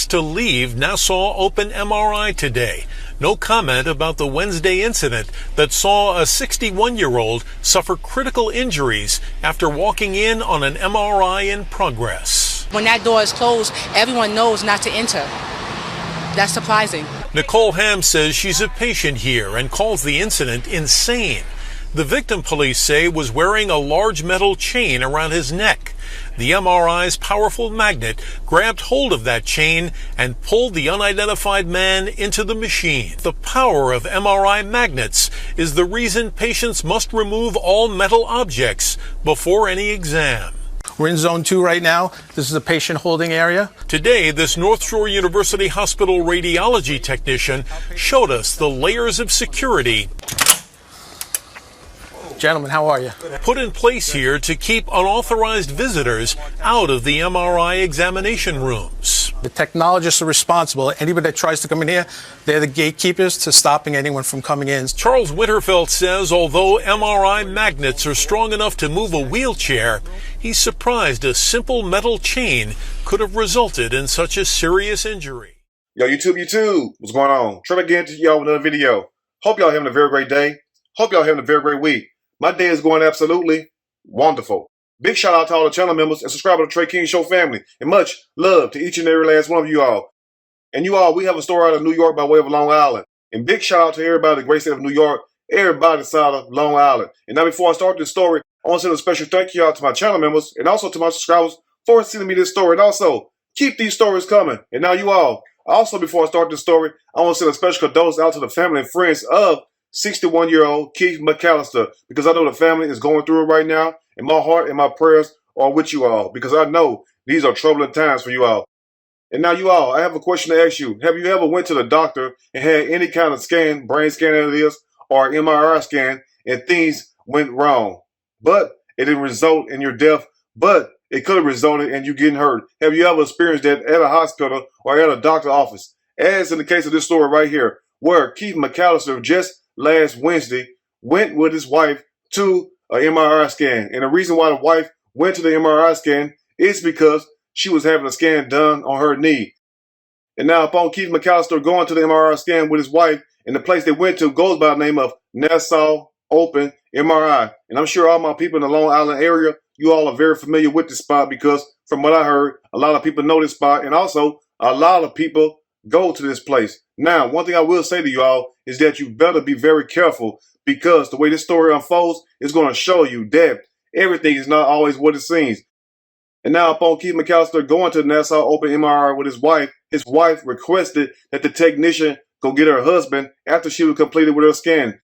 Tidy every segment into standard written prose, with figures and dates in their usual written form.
asked to leave Nassau Open MRI today. No comment about the Wednesday incident that saw a 61-year-old suffer critical injuries after walking in on an MRI in progress. When that door is closed, everyone knows not to enter. That's surprising. Nicole Ham says she's a patient here and calls the incident insane. The victim, police say, was wearing a large metal chain around his neck. The MRI's powerful magnet grabbed hold of that chain and pulled the unidentified man into the machine. The power of MRI magnets is the reason patients must remove all metal objects before any exam. We're in zone 2 right now. This is a patient holding area. Today, this North Shore University Hospital radiology technician showed us the layers of security Gentlemen, how are you? put in place here to keep unauthorized visitors out of the MRI examination rooms. The technologists are responsible. Anybody that tries to come in here, they're the gatekeepers to stopping anyone from coming in. Charles Winterfeld says although MRI magnets are strong enough to move a wheelchair, he's surprised a simple metal chain could have resulted in such a serious injury. Yo, YouTube, what's going on? Trey again to y'all with another video. Hope y'all having a very great day. Hope y'all having a very great week. My day is going absolutely wonderful. Big shout out to all the channel members and subscribers to the Trey King Show family. And much love to each and every last one of you all. And you all, we have a story out of New York by way of Long Island. And big shout out to everybody in the great state of New York, everybody inside of Long Island. And now before I start this story, I want to send a special thank you out to my channel members and also to my subscribers for sending me this story. And also, keep these stories coming. And now you all, also before I start this story, I want to send a special condolence out to the family and friends of 61-year-old Keith McAllister, because I know the family is going through it right now, and my heart and my prayers are with you all, because I know these are troubling times for you all. And now you all, I have a question to ask you. Have you ever went to the doctor and had any kind of scan, brain scan as it is, or MRI scan, and things went wrong, but it didn't result in your death, but it could have resulted in you getting hurt? Have you ever experienced that at a hospital or at a doctor's office? As in the case of this story right here, where Keith McAllister just last Wednesday went with his wife to an MRI scan. And the reason why the wife went to the MRI scan is because she was having a scan done on her knee. And now upon Keith McAllister going to the MRI scan with his wife, and the place they went to goes by the name of Nassau Open MRI. And I'm sure all my people in the Long Island area, you all are very familiar with this spot, because from what I heard, a lot of people know this spot, and also a lot of people go to this place. Now, one thing I will say to you all is that you better be very careful, because the way this story unfolds is going to show you that everything is not always what it seems. And now upon Keith McAllister going to the Nassau Open MRI with his wife requested that the technician go get her husband after she was completed with her scan.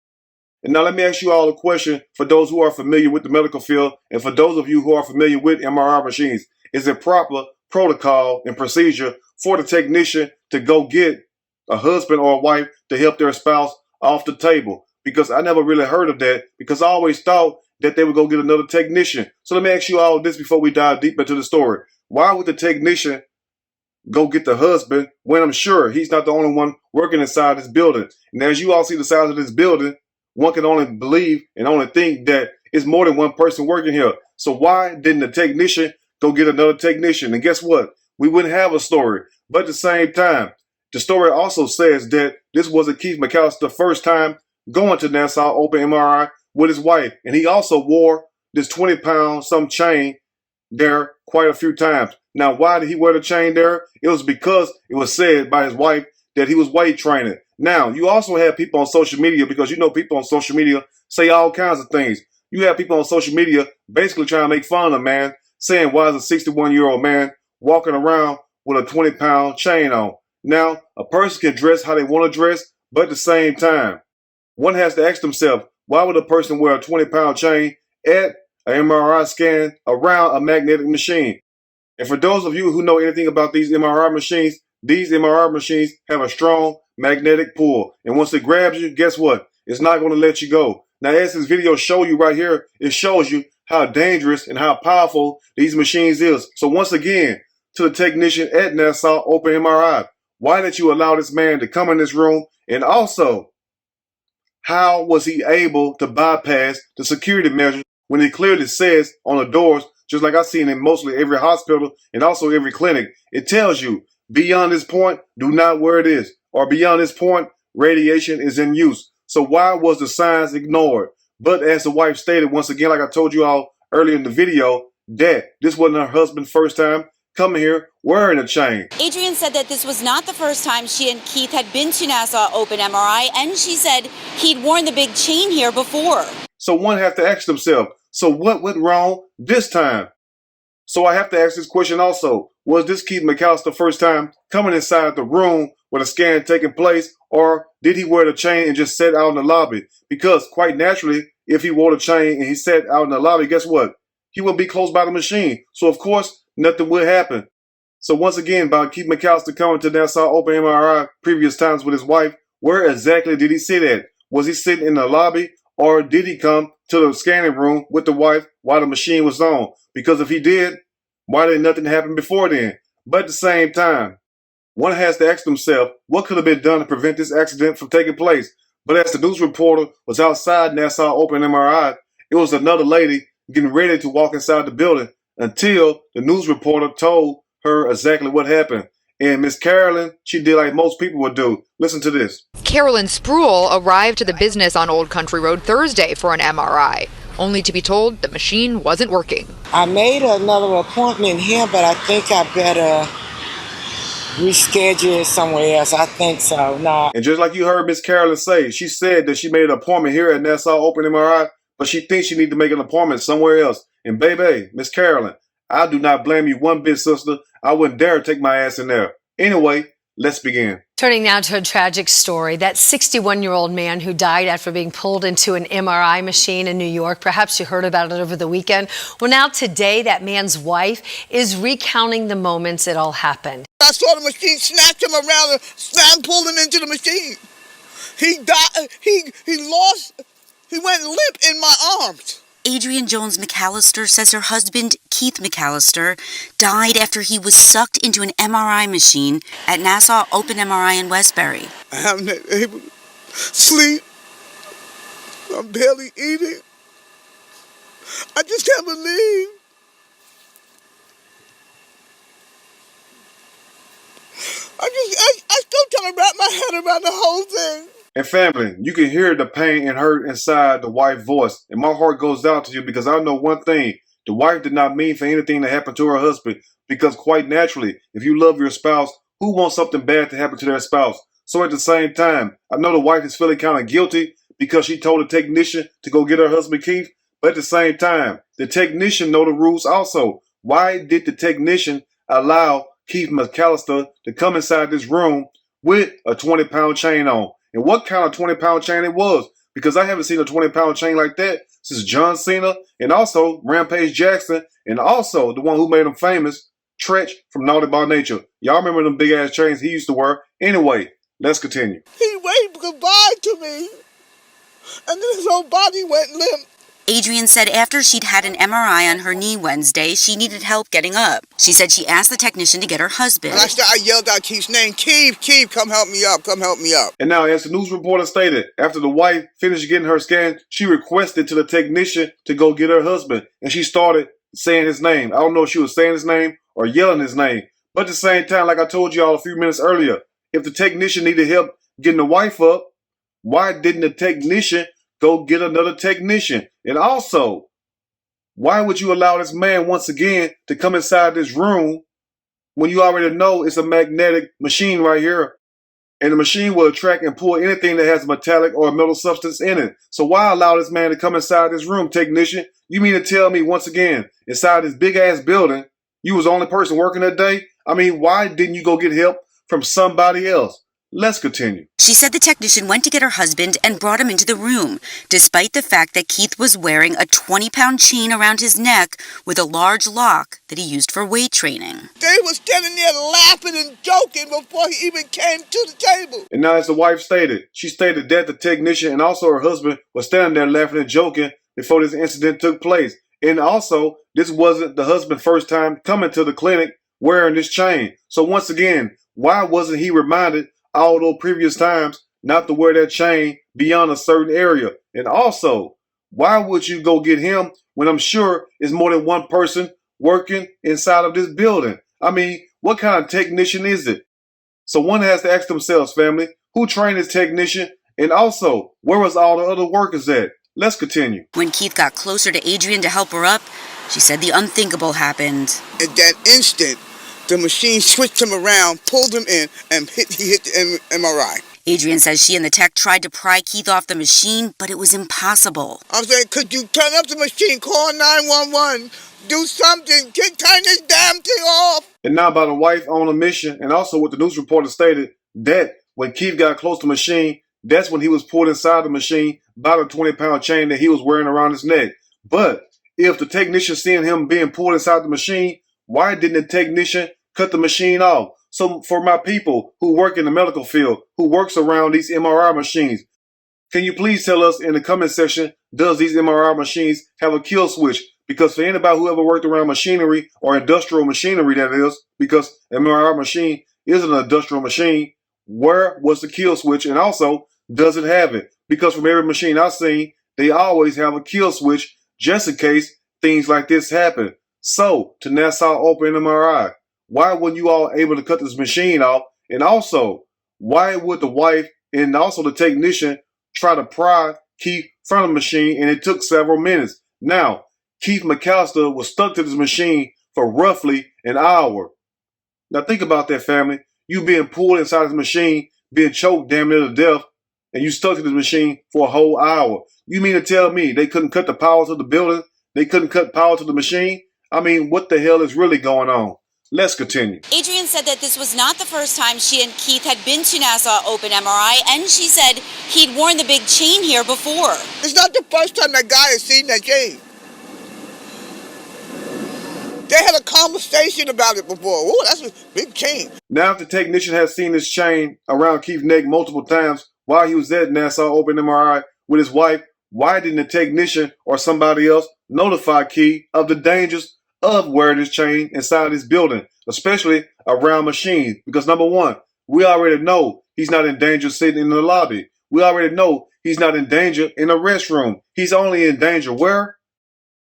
And now let me ask you all a question for those who are familiar with the medical field, and for those of you who are familiar with MRI machines. Is it proper protocol and procedure for the technician to go get a husband or a wife to help their spouse off the table? Because I never really heard of that, because I always thought that they would go get another technician. So let me ask you all this before we dive deep into the story. Why would the technician go get the husband when I'm sure he's not the only one working inside this building? And as you all see the size of this building, one can only believe and only think that it's more than one person working here. So why didn't the technician go get another technician? And guess what? We wouldn't have a story. But at the same time, the story also says that this wasn't Keith McAllister's first time going to Nassau Open MRI with his wife. And he also wore this 20-pound some chain there quite a few times. Now, why did he wear the chain there? It was because it was said by his wife that he was weight training. Now, you also have people on social media, because you know people on social media say all kinds of things. You have people on social media basically trying to make fun of a man, saying, why is a 61-year-old man walking around with a 20-pound chain on? Now, a person can dress how they want to dress, but at the same time, one has to ask themselves, why would a person wear a 20-pound chain at an MRI scan around a magnetic machine? And for those of you who know anything about these MRI machines have a strong magnetic pull. And once it grabs you, guess what? It's not going to let you go. Now, as this video shows you right here, it shows you how dangerous and how powerful these machines is. So once again, to the technician at Nassau Open MRI, why did you allow this man to come in this room? And also, how was he able to bypass the security measures when it clearly says on the doors, just like I've seen in mostly every hospital and also every clinic, it tells you Beyond this point, do not wear this. Or beyond this point, radiation is in use. So why was the signs ignored? But as the wife stated, once again, like I told you all earlier in the video, that this wasn't her husband's first time coming here wearing a chain. Adrian said that this was not the first time she and Keith had been to Nassau Open MRI, and she said he'd worn the big chain here before. So one have to ask themselves, so what went wrong this time? So I have to ask this question also. Was this Keith McAllister first time coming inside the room with a scan taking place, or did he wear the chain and just sit out in the lobby? Because quite naturally, if he wore the chain and he sat out in the lobby, guess what? He would be close by the machine. So of course, nothing would happen. So once again, about Keith McAllister coming to Nassau Open MRI previous times with his wife, where exactly did he sit at? Was he sitting in the lobby, or did he come to the scanning room with the wife while the machine was on? Because if he did, why did nothing happen before then? But at the same time, one has to ask themselves, what could have been done to prevent this accident from taking place? But as the news reporter was outside Nassau Open MRI, it was another lady getting ready to walk inside the building until the news reporter told her exactly what happened. And Miss Carolyn, she did like most people would do. Listen to this. Carolyn Spruill arrived to the business on Old Country Road Thursday for an MRI, only to be told the machine wasn't working. I made another appointment here, but I think I better reschedule it somewhere else. I think so. No. And just like you heard Miss Carolyn say, she said that she made an appointment here at Nassau Open MRI, but she thinks she needs to make an appointment somewhere else. And baby, Miss Carolyn, I do not blame you one bit, sister. I wouldn't dare take my ass in there. Anyway, let's begin. Turning now to a tragic story. That 61-year-old man who died after being pulled into an MRI machine in New York. Perhaps you heard about it over the weekend. Well, now today, that man's wife is recounting the moments it all happened. I saw the machine, snatched him around and slam pulled him into the machine. He died. He went limp in my arms. Adrian Jones McAllister says her husband, Keith McAllister, died after he was sucked into an MRI machine at Nassau Open MRI in Westbury. I haven't been able to sleep. I'm barely eating. I just can't believe. I still trying to wrap my head around the whole thing. And family, you can hear the pain and hurt inside the wife's voice. And my heart goes out to you because I know one thing. The wife did not mean for anything to happen to her husband. Because quite naturally, if you love your spouse, who wants something bad to happen to their spouse? So at the same time, I know the wife is feeling kind of guilty because she told the technician to go get her husband Keith. But at the same time, the technician know the rules also. Why did the technician allow Keith McAllister to come inside this room with a 20-pound chain on? And what kind of 20-pound chain it was? Because I haven't seen a 20-pound chain like that since John Cena and also Rampage Jackson and also the one who made him famous, Tretch from Naughty by Nature. Y'all remember them big-ass chains he used to wear? Anyway, let's continue. He waved goodbye to me, and then his whole body went limp. Adrian said after she'd had an MRI on her knee Wednesday, she needed help getting up. She said she asked the technician to get her husband. And I yelled out Keith's name, Keith, come help me up, come help me up. And now, as the news reporter stated, after the wife finished getting her scan, she requested to the technician to go get her husband. And she started saying his name. I don't know if she was saying his name or yelling his name. But at the same time, like I told you all a few minutes earlier, if the technician needed help getting the wife up, why didn't the technician go get another technician? And also, why would you allow this man once again to come inside this room when you already know it's a magnetic machine right here? And the machine will attract and pull anything that has a metallic or a metal substance in it. So why allow this man to come inside this room, technician? You mean to tell me once again, inside this big ass building, you was the only person working that day? I mean, why didn't you go get help from somebody else? Let's continue. She said the technician went to get her husband and brought him into the room, despite the fact that Keith was wearing a 20-pound chain around his neck with a large lock that he used for weight training. They were standing there laughing and joking before he even came to the table. And now, as the wife stated, she stated that the technician and also her husband were standing there laughing and joking before this incident took place. And also, this wasn't the husband's first time coming to the clinic wearing this chain. So once again, why wasn't he reminded all those previous times not to wear that chain beyond a certain area? And also, why would you go get him when I'm sure it's more than one person working inside of this building? I mean, What kind of technician is it? So one has to ask themselves, family, who trained this technician? And also, where was all the other workers at? Let's continue. When Keith got closer to Adrian to help her up, she said the unthinkable happened. At that instant, the machine switched him around, pulled him in, and he hit the MRI. Adrian says she and the tech tried to pry Keith off the machine, but it was impossible. I was like, could you turn up the machine, call 911, do something, turn this damn thing off? And now by the wife on a mission, and also what the news reporter stated, that when Keith got close to the machine, that's when he was pulled inside the machine by the 20-pound chain that he was wearing around his neck. But if the technician seeing him being pulled inside the machine, why didn't the technician cut the machine off? So for my people who work in the medical field, who works around these MRI machines, can you please tell us in the comment section, does these MRI machines have a kill switch? Because for anybody who ever worked around machinery or industrial machinery, that is, because an MRI machine is an industrial machine, where was the kill switch? And also, does it have it? Because from every machine I've seen, they always have a kill switch just in case things like this happen. So, to Nassau Open MRI, why weren't you all able to cut this machine off? And also, why would the wife and also the technician try to pry Keith from the machine, and it took several minutes? Now, Keith McAllister was stuck to this machine for roughly an hour. Now think about that, family. You being pulled inside this machine, being choked damn near to death, and you stuck to this machine for a whole hour. You mean to tell me they couldn't cut the power to the building? They couldn't cut power to the machine? I mean, what the hell is really going on? Let's continue. Adrian said that this was not the first time she and Keith had been to Nassau Open MRI, and she said he'd worn the big chain here before. It's not the first time that guy has seen that chain. They had a conversation about it before. Oh, that's a big chain. Now, if the technician has seen this chain around Keith's neck multiple times while he was at Nassau Open MRI with his wife, why didn't the technician or somebody else notify Keith of the dangers of wearing this chain inside this building, especially around machines? Because number one, we already know he's not in danger sitting in the lobby. We already know he's not in danger in the restroom. He's only in danger where?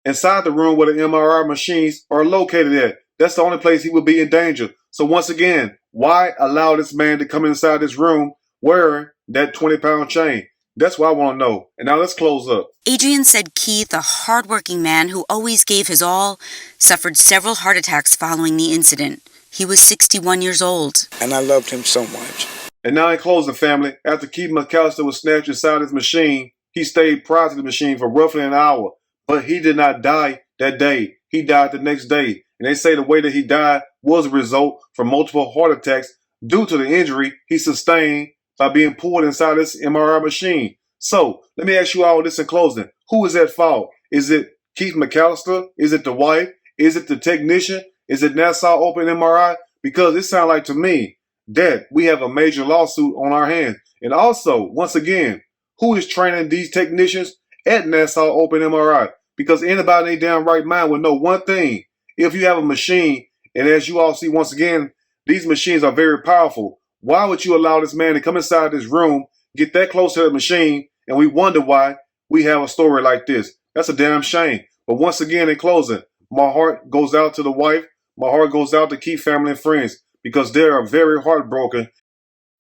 Inside the room where the MRI machines are located at. That's the only place he would be in danger. So once again, why allow this man to come inside this room wearing that 20-pound chain? That's what I want to know. And now let's close up. Adrian said Keith, a hardworking man who always gave his all, suffered several heart attacks following the incident. He was 61 years old. And I loved him so much. And now in closing, family, after Keith McAllister was snatched inside his machine, he stayed prior to the machine for roughly an hour. But he did not die that day. He died the next day. And they say the way that he died was a result from multiple heart attacks due to the injury he sustained by being pulled inside this MRI machine. So let me ask you all this in closing. Who is at fault? Is it Keith McAllister? Is it the wife? Is it the technician? Is it Nassau Open MRI? Because it sounds like to me that we have a major lawsuit on our hands. And also, once again, who is training these technicians at Nassau Open MRI? Because anybody in their damn right mind would know one thing. If you have a machine, and as you all see once again, these machines are very powerful. Why would you allow this man to come inside this room, get that close to the machine, and we wonder why we have a story like this? That's a damn shame. But once again, in closing, my heart goes out to the wife. My heart goes out to Keith family and friends because they are very heartbroken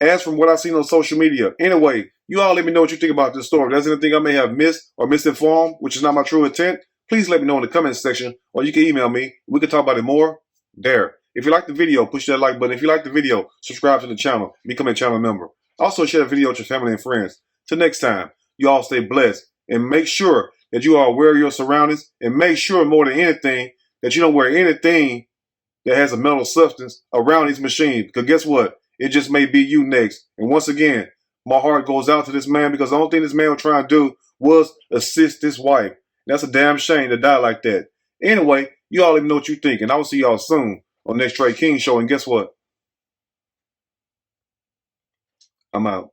as from what I've seen on social media. Anyway, you all let me know what you think about this story. If there's anything I may have missed or misinformed, which is not my true intent, please let me know in the comment section, or you can email me. We can talk about it more there. If you like the video, push that like button. If you like the video, subscribe to the channel, become a channel member. Also, share the video with your family and friends. Till next time, you all stay blessed, and make sure that you are aware of your surroundings, and make sure more than anything that you don't wear anything that has a metal substance around these machines. Because guess what? It just may be you next. And once again, my heart goes out to this man because the only thing this man was trying to do was assist his wife. That's a damn shame to die like that. Anyway, you all let me know what you think, and I will see y'all soon on the next Trey King show. And guess what? I'm out.